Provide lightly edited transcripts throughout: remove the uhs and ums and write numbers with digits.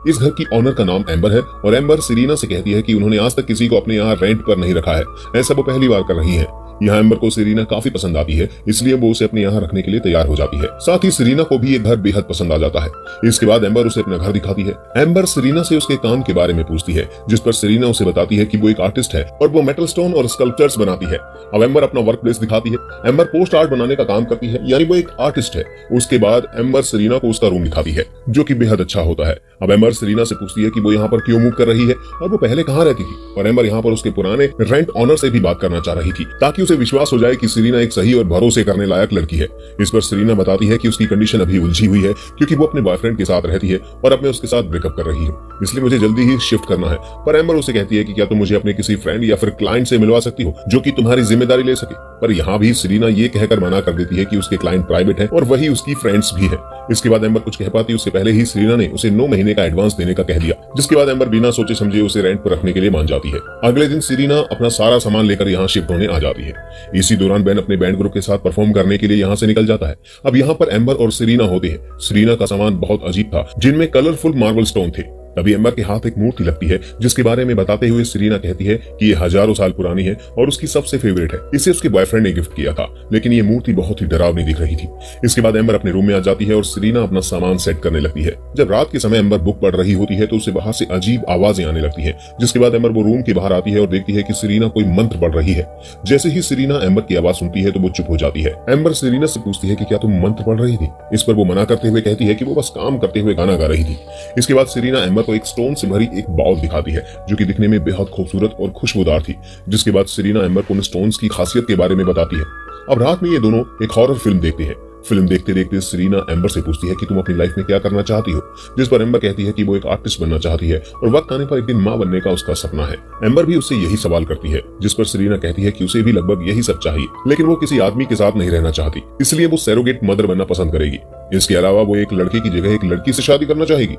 इस घर की ऑनर का नाम एम्बर है और एम्बर सेरेना से कहती है कि उन्होंने आज तक किसी को अपने यहाँ रेंट पर नहीं रखा है, ऐसा वो पहली बार कर रही है। यहाँ एम्बर को सेरेना काफी पसंद आती है, इसलिए वो उसे अपने यहाँ रखने के लिए तैयार हो जाती है। साथ ही सेरेना को भी ये घर बेहद पसंद आ जाता है। इसके बाद एम्बर उसे अपना घर दिखाती है। एम्बर सेरेना से उसके काम के बारे में पूछती है, जिस पर सेरेना उसे बताती है कि वो एक आर्टिस्ट है और वो मेटल स्टोन और स्कल्पचर्स बनाती है। अब एम्बर अपना वर्क प्लेस दिखाती है। एम्बर पोस्ट आर्ट बनाने का काम करती है, यानी वो एक आर्टिस्ट है। उसके बाद एम्बर सेरेना को उसका रूम दिखाती है, जो कि बेहद अच्छा होता है। अब एम्बर सेरेना से पूछती है कि वो यहाँ पर क्यों मूव कर रही है और वो पहले कहाँ रहती थी। और एम्बर यहाँ पर उसके पुराने रेंट ऑनर से भी बात करना चाह रही थी, ताकि उसे विश्वास हो जाए कि सेरेना एक सही और भरोसे करने लायक लड़की है। इस पर सेरेना बताती है कि उसकी कंडीशन अभी उलझी हुई है, क्योंकि वो अपने बॉयफ्रेंड के साथ रहती है और अब मैं उसके साथ ब्रेकअप कर रही हूँ, इसलिए मुझे जल्दी ही शिफ्ट करना है। पर एम्बर उसे कहती है कि क्या तुम मुझे अपने किसी फ्रेंड या फिर क्लाइंट से मिलवा सकती हो जो कि तुम्हारी जिम्मेदारी ले सके। पर यहाँ भी सेरेना ये कहकर मना कर देती है कि उसके क्लाइंट प्राइवेट है और वही उसकी फ्रेंड्स भी है। इसके बाद एम्बर कुछ कह पाती उससे पहले ही सेरेना ने उसे 9 महीने का एडवांस देने का कह दिया, जिसके बाद एम्बर बिना सोचे समझे उसे रेंट पर रखने के लिए मान जाती है। अगले दिन सेरेना अपना सारा सामान लेकर यहाँ शिफ्ट होने आ जाती है। इसी दौरान बेन अपने बैंड ग्रुप के साथ परफॉर्म करने के लिए यहाँ से निकल जाता है। अब यहाँ पर एम्बर और सेरेना होते हैं। सेरेना का सामान बहुत अजीब था, जिनमें कलरफुल मार्बल स्टोन थे। तभी एम्बर के हाथ एक मूर्ति लगती है, जिसके बारे में बताते हुए सेरेना कहती है कि ये हजारों साल पुरानी है और उसकी सबसे फेवरेट है। इसे उसके बॉयफ्रेंड ने गिफ्ट किया था, लेकिन ये मूर्ति बहुत ही डरावनी दिख रही थी। इसके बाद एम्बर अपने रूम में आ जाती है और सेरेना अपना सामान सेट करने लगती है। जब रात के समय एम्बर बुक पढ़ रही होती है तो उसे बाहर से अजीब आवाजें आने लगती है, जिसके बाद एम्बर वो रूम के बाहर आती है और देखती है कि सेरेना कोई मंत्र पढ़ रही है। जैसे ही सेरेना एम्बर की आवाज सुनती है तो वो चुप हो जाती है। एम्बर सेरेना से पूछती है कि क्या तुम मंत्र पढ़ रही थी। इस पर वो मना करते हुए कहती है कि वो बस काम करते हुए गाना गा रही थी। इसके बाद सेरेना एम्बर को एक स्टोन से भरी एक बाउल दिखाती है, जो कि दिखने में बेहद खूबसूरत और खुशबूदार थी। जिसके बाद सेरेना एम्बर को उन स्टोन्स की खासियत के बारे में बताती है। अब रात में ये दोनों एक हॉरर फिल्म देखते हैं। फिल्म देखते देखते सेरेना एम्बर से पूछती है कि तुम अपनी लाइफ में क्या करना चाहती हो, जिस पर एम्बर कहती है कि वो एक आर्टिस्ट बनना चाहती है और वक्त आने पर एक दिन मां बनने का उसका सपना है। एम्बर भी उससे यही सवाल करती है, जिस पर सेरेना कहती है कि उसे भी लगभग यही सब चाहिए, लेकिन वो किसी आदमी के साथ नहीं रहना चाहती, इसलिए वो सैरोगेट मदर बनना पसंद करेगी। इसके अलावा वो एक लड़के की जगह एक लड़की से शादी करना चाहेगी।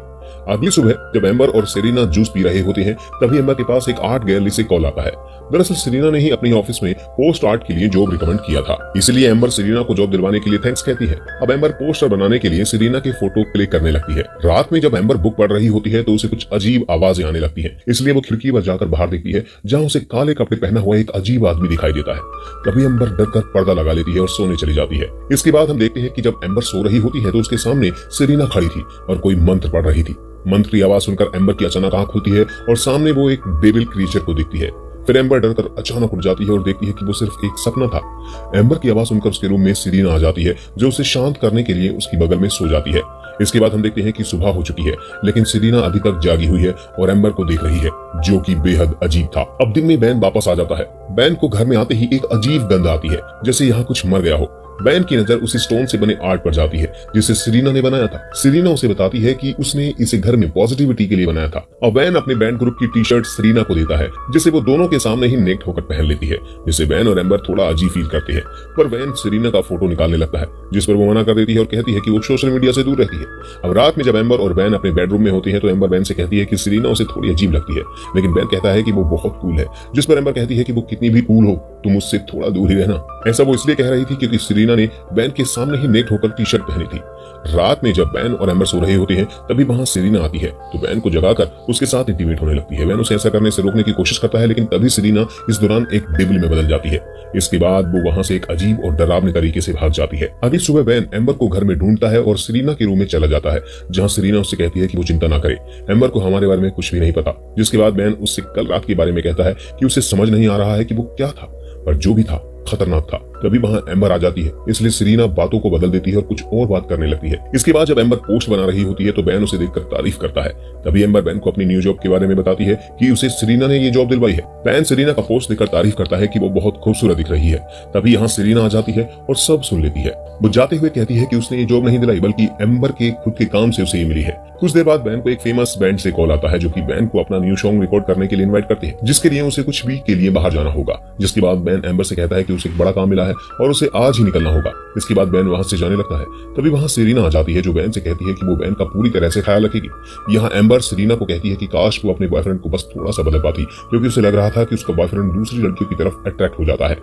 अगली सुबह जब एम्बर और सेरेना जूस पी रहे होते हैं, तभी एम्बर के पास एक आर्ट गैलरी से कॉल आता है। दरअसल सेरेना ने ही अपने ऑफिस में पोस्ट आर्ट के लिए जॉब रिकमेंड किया था, इसलिए एम्बर सेरेना को जॉब दिलवाने के लिए थैंक्स कहती है। अब एम्बर पोस्टर बनाने के लिए सेरेना के फोटो क्लिक करने लगती है। रात में जब एम्बर बुक पढ़ रही होती है तो उसे कुछ अजीब आवाजें आने लगती है, इसलिए वो खिड़की पर जाकर बाहर देखती है, जहाँ उसे काले कपड़े पहना हुआ एक अजीब आदमी दिखाई देता है। तभी एम्बर डर कर पर्दा लगा लेती है और सोने चली जाती है। इसके बाद हम देखते हैं कि जब एम्बर सो रही होती है तो उसके सामने सेरेना खड़ी थी और कोई मंत्र पढ़ रही थी। मंत्र की आवाज सुनकर एम्बर की अचानक आंख खुलती है और सामने वो एक डेविल क्रीचर को दिखती है। फिर एम्बर डरकर अचानक उठ जाती है और देखती है कि वो सिर्फ एक सपना था। एम्बर की आवाज सुनकर उसके रूम में सेरेना आ जाती है, जो उसे शांत करने के लिए उसकी बगल में सो जाती है। इसके बाद हम देखते हैं कि सुबह हो चुकी है, लेकिन सेरेना अभी तक जागी हुई है और एम्बर को देख रही है, जो कि बेहद अजीब था। अब दिन में बैन वापस आ जाता है। बैन को घर में आते ही एक अजीब गंध आती है, जैसे यहाँ कुछ मर गया हो। बैन की नजर उसी स्टोन से बने आर्ट पर जाती है, जिसे सेरेना ने बनाया था। सेरेना उसे बताती है कि उसने इसे घर में पॉजिटिविटी के लिए बनाया था। और बैन अपने बैंड ग्रुप की टी शर्ट सेरेना को देता है, जिसे वो दोनों के सामने ही नेक्ट होकर पहन लेती है, जिससे बैन और एम्बर थोड़ा अजीब फील करते हैं। पर बैन सेरेना का फोटो निकालने लगता है, जिस पर वो मना कर देती है और कहती है कि वो सोशल मीडिया से दूर रहती है। अब रात में जब एम्बर और बैन अपने बेडरूम में होते हैं तो एम्बर बैन से कहती है कि सेरेना उसे थोड़ी अजीब लगती है, लेकिन बैन कहता है कि वो बहुत कूल है, जिस पर एम्बर कहती है कि वो कितनी भी कूल हो, तुम उससे थोड़ा दूर ही रहना। ऐसा वो इसलिए कह रही थी क्योंकि सेरेना ने बैन के सामने ही नेक्ट होकर टी शर्ट पहनी थी। रात में जब बैन और एम्बर सो रहे होते हैं, तभी वहां सेरेना आती है, तो बैन को जगाकर उसके साथ इंटीमेट होने लगती है। बैन उसे ऐसा करने से रोकने की कोशिश करता है, लेकिन तभी सेरेना इस दौरान एक डेविल में बदल जाती है। इसके बाद वो वहां से एक अजीब और डरावने तरीके से भाग जाती है। अगली सुबह बैन एम्बर को घर में ढूंढता है और सेरेना के रूम में चला जाता है, जहां सेरेना उससे कहती है कि वो चिंता ना करे, एम्बर को हमारे बारे में कुछ भी नहीं पता। जिसके बाद बैन उससे कल रात के बारे में कहता है कि उसे समझ नहीं आ रहा है कि वो क्या था, पर जो भी था खतरनाक था। तभी वहां एम्बर आ जाती है, इसलिए सेरेना बातों को बदल देती है और कुछ और बात करने लगती है। इसके बाद जब एम्बर पोस्ट बना रही होती है तो बैन उसे देखकर तारीफ करता है। तभी एम्बर बैन को अपनी न्यू जॉब के बारे में बताती है कि उसे सेरेना ने ये जॉब दिलवाई है। बैन सेरेना का पोस्ट देखकर तारीफ करता है कि वो बहुत खूबसूरत दिख रही है। तभी यहाँ सेरेना आ जाती है और सब सुन लेती है। वो जाते हुए कहती है कि उसने ये जॉब नहीं दिलाई, बल्कि एम्बर के खुद के काम से उसे ये मिली है। कुछ देर बाद बैन को एक फेमस बैंड से कॉल आता है, जो कि बैन को अपना न्यू सॉन्ग रिकॉर्ड करने के लिए इनवाइट करते हैं, जिसके लिए उसे कुछ वीक के लिए बाहर जाना होगा। जिसके बाद बैन एम्बर से कहता है कि उसे एक बड़ा काम मिला है और उसे आज ही निकलना होगा। इसके बाद बैन वहां से जाने लगता है। तभी वहां सेरेना आ जाती है, जो बैन से कहती है कि वो बैन का पूरी तरह से ख्याल रखेगी। यहाँ एम्बर सेरेना को कहती है कि काश वो अपने बॉयफ्रेंड को बस थोड़ा सा बदल पाती, क्योंकि उसे लग रहा था कि उसका बॉयफ्रेंड दूसरी लड़कियों की तरफ अट्रैक्ट हो जाता है।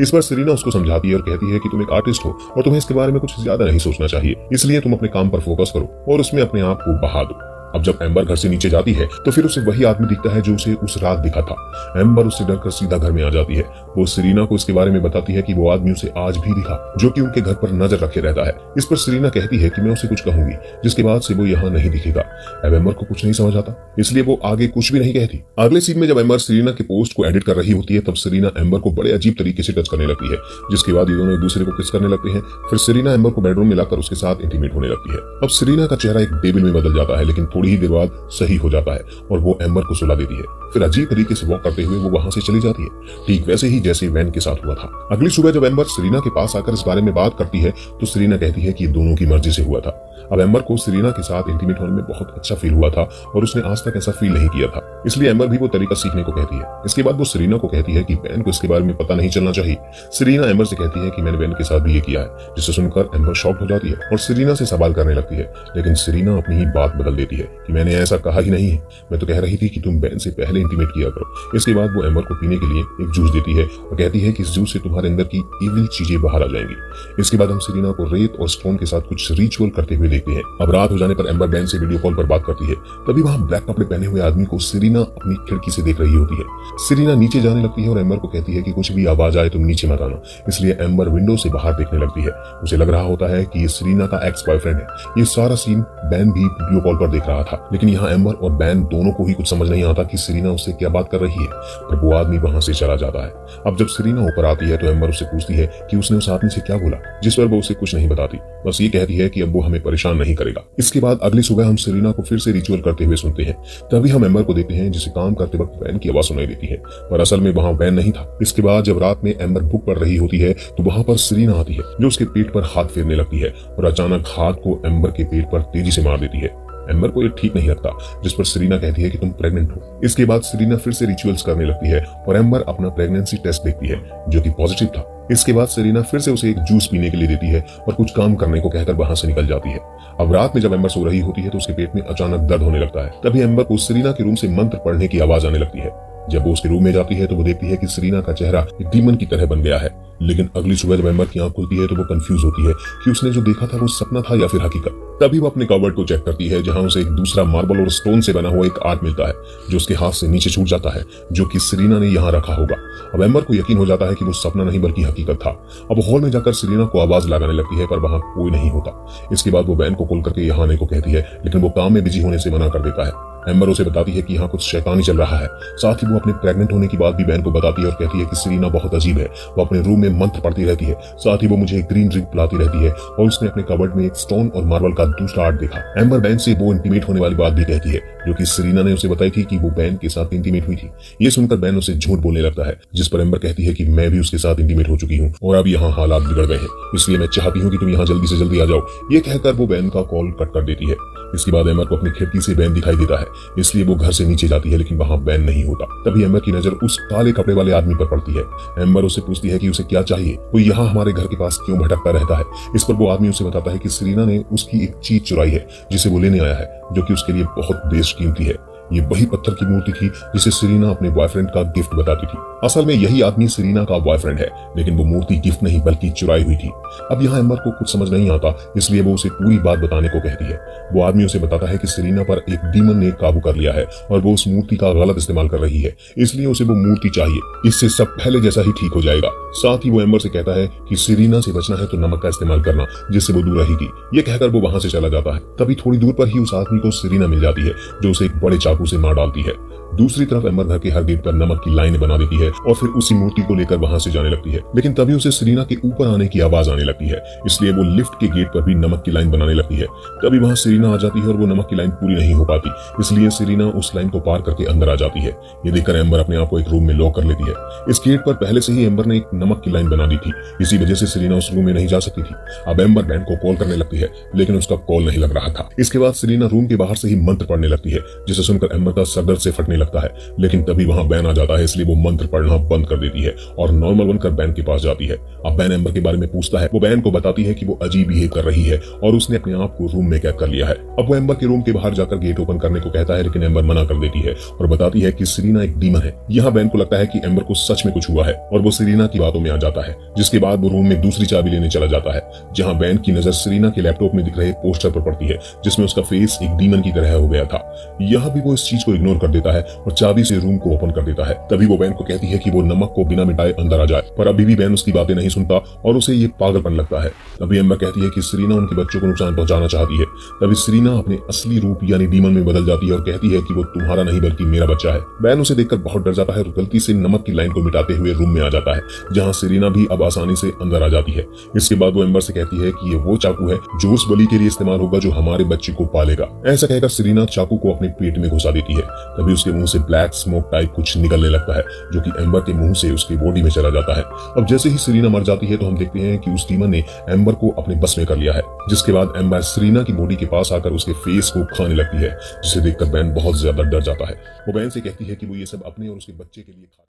इस पर सेरेना उसको समझाती है और कहती है कि तुम एक आर्टिस्ट हो और तुम्हें इसके बारे में कुछ ज्यादा नहीं सोचना चाहिए, इसलिए तुम अपने काम पर फोकस करो और उसमें अपने आप को बहा दो। अब जब एम्बर घर से नीचे जाती है तो फिर उसे वही आदमी दिखता है जो उसे उस रात दिखा था। एम्बर उससे डरकर सीधा घर में आ जाती है। वो सेरेना को इसके बारे में बताती है कि वो आदमी उसे आज भी दिखा जो कि उनके घर पर नजर रखे रहता है। इस पर सेरेना कहती है कि मैं उसे कुछ कहूंगी, जिसके बाद से वो यहाँ नहीं दिखेगा। अब एम्बर को कुछ नहीं समझ आता, इसलिए वो आगे कुछ भी नहीं कहती। अगले सीन में जब एम्बर सेरेना के पोस्ट को एडिट कर रही होती है तब सेरेना एम्बर को बड़े अजीब तरीके से टच करने लगती है, जिसके बाद ये दोनों एक दूसरे को किस करने लगते हैं। फिर सेरेना एम्बर को बेडरूम में लाकर उसके साथ इंटीमेट होने लगती है। अब सेरेना का चेहरा एक डेविल में बदल जाता है, लेकिन थोड़ी ही देर बाद सही हो जाता है और वो एम्बर को सुला देती है। फिर अजीब तरीके से वॉक करते हुए वो वहां से चली जाती है, ठीक वैसे ही जैसे वैन के साथ हुआ था। अगली सुबह जब एम्बर सेरेना के पास आकर इस बारे में बात करती है तो सेरेना कहती है कि ये दोनों की मर्जी से हुआ था। अब एम्बर को सेरेना के साथ इंटीमेट होने में बहुत अच्छा फील हुआ था और उसने आज तक ऐसा फील नहीं किया था, इसलिए एम्बर भी वो तरीका सीखने को कहती है। इसके बाद वो सेरेना को कहती है कि बैन को इसके बारे में पता नहीं चलना चाहिए। सेरेना एम्बर से कहती है कि मैंने बैन के साथ भी ये किया है, जिसे सुनकर एम्बर शॉक हो जाती है और सेरेना से सवाल करने लगती है, लेकिन सेरेना अपनी ही बात बदल देती है कि मैंने ऐसा कहा ही नहीं है, मैं तो कह रही थी कि तुम बैन से पहले इंटीमेट किया करो। इसके बाद वो एम्बर को पीने के लिए एक जूस देती है और कहती है कि इस जूस से तुम्हारे अंदर की इविल चीजें बाहर आ जाएंगी। इसके बाद हम सेरेना को रेत और स्टोन के साथ कुछ रिचुअल करते हुए देखते हैं। अब रात हो जाने पर एम्बर बैन से वीडियो कॉल पर बात करती है। तभी वहां ब्लैक कपड़े पहने हुए आदमी को सेरेना अपनी खिड़की से देख रही होती है। सेरेना नीचे जाने लगती है और एम्बर को कहती है कि कुछ भी आवाज आए तुम नीचे मत आना। इसलिए एम्बर विंडो से बाहर देखने लगती है। उसे लग रहा होता है कि ये सेरेना का एक्स बॉयफ्रेंड है। ये सारा सीन बैन भी वीडियो कॉल पर देख रहा था, लेकिन यहाँ एम्बर और बैन दोनों को ही कुछ समझ नहीं आता कि सेरेना उससे क्या बात कर रही है। पर वो आदमी वहां से चला जाता है। अब जब सेरेना ऊपर आती है तो एम्बर उससे पूछती है कि उसने उस आदमी से क्या बोला, जिस पर वो उसे कुछ नहीं बताती, बस ये कहती है कि अब वो हमें परेशान नहीं करेगा। इसके बाद अगली सुबह हम सेरेना को फिर से रिचुअल करते हुए सुनते हैं। तभी हम एम्बर को देखते हैं जिसे काम करते वक्त वैन की आवाज सुनाई देती है, पर असल में वहां वैन नहीं था। इसके बाद जब रात में एम्बर बुक पढ़ रही होती है तो वहां पर सेरेना आती है जो उसके पेट पर हाथ फेरने लगती है और अचानक हाथ को एम्बर के पेट पर तेजी से मार देती है। एम्बर को ये ठीक नहीं लगता, जिस पर सेरेना कहती है कि तुम प्रेग्नेंट हो। इसके बाद सेरेना फिर से रिचुअल्स करने लगती है और एम्बर अपना प्रेगनेंसी टेस्ट देखती है जो कि पॉजिटिव था। इसके बाद सेरेना फिर से उसे एक जूस पीने के लिए देती है और कुछ काम करने को कहकर वहां से निकल जाती है। अब रात में जब एम्बर सो रही होती है तो उसके पेट में अचानक दर्द होने लगता है। तभी एम्बर को सेरेना के रूम से मंत्र पढ़ने की आवाज आने लगती है। जब वो उसके रूम में जाती है तो वो देखती है कि सेरेना का चेहरा एक डीमन की तरह बन गया है। लेकिन अगली सुबह जब एम्बर की आंख खुलती है तो वो कंफ्यूज होती है कि उसने जो देखा था वो सपना था या फिर हकीकत। तभी वो अपने कबर्ड को चेक करती है जहां उसे एक दूसरा मार्बल और स्टोन से बना हुआ एक आर्ट मिलता है जो उसके हाथ से नीचे छूट जाता है, जो कि सेरेना ने यहाँ रखा होगा। अब एम्बर को यकीन हो जाता है कि वो सपना नहीं बल्कि हकीकत था। अब हॉल में जाकर सेरेना को आवाज लगाने लगती है पर वहां कोई नहीं होता। इसके बाद वो बैन को कॉल करके यहाँ आने को कहती है, लेकिन वो काम में बिजी होने से मना कर देता है। एम्बर उसे बताती है कि यहाँ कुछ शैतानी चल रहा है। साथ ही वो अपने प्रेग्नेंट होने की बात भी बैन को बताती है और कहती है कि सेरेना बहुत अजीब है, वो अपने रूम में मंत्र पढ़ती रहती है। साथ ही वो मुझे एक ग्रीन ड्रिंक पिलाती रहती है और उसने अपने कबर्ड में एक स्टोन और मार्बल का दूसरा आर्ट देखा। एम्बर बैन से वो इंटीमेट होने वाली बात भी कहती है जो कि सेरेना ने उसे बताई थी कि वो बैन के साथ इंटीमेट हुई थी। ये सुनकर बैन उसे झूठ बोलने लगता है, जिस पर एम्बर कहती है कि मैं भी उसके साथ इंटीमेट हो चुकी हूँ और अब यहाँ हालात बिगड़ गए हैं, इसलिए मैं चाहती हूँ कि तुम यहाँ जल्दी से जल्दी आ जाओ। ये कहकर वो बैन का कॉल कट कर देती है। इसके बाद एम्बर को अपनी खिड़की से बैन दिखाई देता है, इसलिए वो घर से नीचे जाती है, लेकिन वहां बैन नहीं होता। तभी एम्बर की नजर उस काले कपड़े वाले आदमी पर पड़ती है। एम्बर उससे पूछती है कि उसे क्या चाहिए, वो यहाँ हमारे घर के पास क्यों भटकता रहता है। इस पर वो आदमी उसे बताता है कि सेरेना ने उसकी एक चीज चुराई है जिसे वो लेने आया है, जो कि उसके लिए बहुत बेशकीमती है। ये वही पत्थर की मूर्ति थी जिसे सेरेना अपने बॉयफ्रेंड का गिफ्ट बताती थी। असल में यही आदमी सेरेना का बॉयफ्रेंड है, लेकिन वो मूर्ति गिफ्ट नहीं बल्कि चुराई हुई थी। अब यहाँ एम्बर को कुछ समझ नहीं आता, इसलिए वो उसे पूरी बात बताने को कहती है। वो आदमी उसे बताता है कि सेरेना पर एक डीमन ने काबू कर लिया है और वो उस मूर्ति का गलत इस्तेमाल कर रही है, इसलिए उसे वो मूर्ति चाहिए। इससे सब पहले जैसा ही ठीक हो जाएगा। साथ ही वो एम्बर से कहता है कि सेरेना से बचना है तो नमक का इस्तेमाल करना, जिससे वो दूर रहेगी। ये कहकर वो वहां से चला जाता है। तभी थोड़ी दूर पर ही उस आदमी को सेरेना मिल जाती है जो उसे एक बड़े चाकू से मार डालती है। दूसरी तरफ एम्बर घर के हर गेट पर नमक की लाइन बना देती है और फिर उसी मूर्ति को लेकर वहां से जाने लगती है। लेकिन तभी उसे सेरेना के ऊपर आने की आवाज आने लगती है, इसलिए वो लिफ्ट के गेट पर भी नमक की लाइन बनाने लगती है। तभी वहां सेरेना आ जाती है और वो नमक की लाइन पूरी नहीं हो पाती, इसलिए सेरेना उस लाइन को पार करके अंदर आ जाती है। ये देखकर एम्बर अपने आप को एक रूम में लॉक कर लेती है। इस गेट पर पहले से ही एम्बर ने एक नमक की लाइन बना दी थी, इसी वजह से सेरेना उस रूम में नहीं जा सकती थी। अब एम्बर बैन को कॉल करने लगती है, लेकिन उसका कॉल नहीं लग रहा था। इसके बाद सेरेना रूम के बाहर से ही मंत्र पढ़ने लगती है, जिसे सुनकर एम्बर का सर दर्द से फटने लगता है, लेकिन तभी वहां बैन आ जाता है, इसलिए वो मंत्र पढ़ना बंद कर देती है और नॉर्मल बनकर बैन के पास जाती है। अब बैन एम्बर के बारे में पूछता है। वो बैन को बताती है कि वो अजीब बिहेव कर रही है और उसने अपने आप को रूम में कैद कर लिया है। अब वो एम्बर के रूम के बाहर जाकर गेट ओपन करने को कहता है, लेकिन एम्बर मना कर देती है और बताती है कि सेरेना एक डीमन है। यहाँ बैन को लगता है कि एम्बर को सच में कुछ हुआ है और वो सेरेना की बातों में आ जाता है, जिसके बाद वो रूम में दूसरी चाबी लेने चला जाता है, जहाँ बैन की नजर सेरेना के लैपटॉप में दिख रहे पोस्टर पर पड़ती है, जिसमें उसका फेस एक डीमन की तरह हो गया था। यहाँ भी वो इस चीज को इग्नोर कर देता है और चाबी से रूम को ओपन कर देता है। तभी वो बैन को कहती है कि वो नमक को बिना मिटाए अंदर आ जाए, पर अभी भी बैन उसकी बातें नहीं सुनता और उसे ये पागलपन लगता है। तभी एम्बर कहती है कि सेरेना उनके बच्चों को नुकसान पहुंचाना चाहती है। तभी सेरेना अपने असली रूप यानी डीमन में बदल जाती है और कहती है कि वो तुम्हारा नहीं बल्कि मेरा बच्चा है। बैन उसे देखकर बहुत डर जाता है और गलती से नमक की लाइन को मिटाते हुए रूम में आ जाता है, जहाँ सेरेना भी अब आसानी से अंदर आ जाती है। इसके बाद वो एम्बर से कहती है कि ये वो चाकू है जो उस बलि के लिए इस्तेमाल होगा जो हमारे बच्चे को पालेगा। ऐसा कहकर सेरेना चाकू को अपने पेट में घुसा देती है। तभी उसके मुंह से ब्लैक स्मोक टाइप कुछ निकलने लगता है, जो कि एम्बर के मुंह से उसकी बॉडी में चला जाता है। अब जैसे ही सेरेना मर जाती है तो हम देखते हैं कि उस डीमन ने एम्बर को अपने बस में कर लिया है, जिसके बाद एम्बर सेरेना की बॉडी के पास आकर उसके फेस को खाने लगती है, जिसे देखकर बैन बहुत ज्यादा डर जाता है। वो बैन से कहती है कि वो ये सब अपने और उसके बच्चे के लिए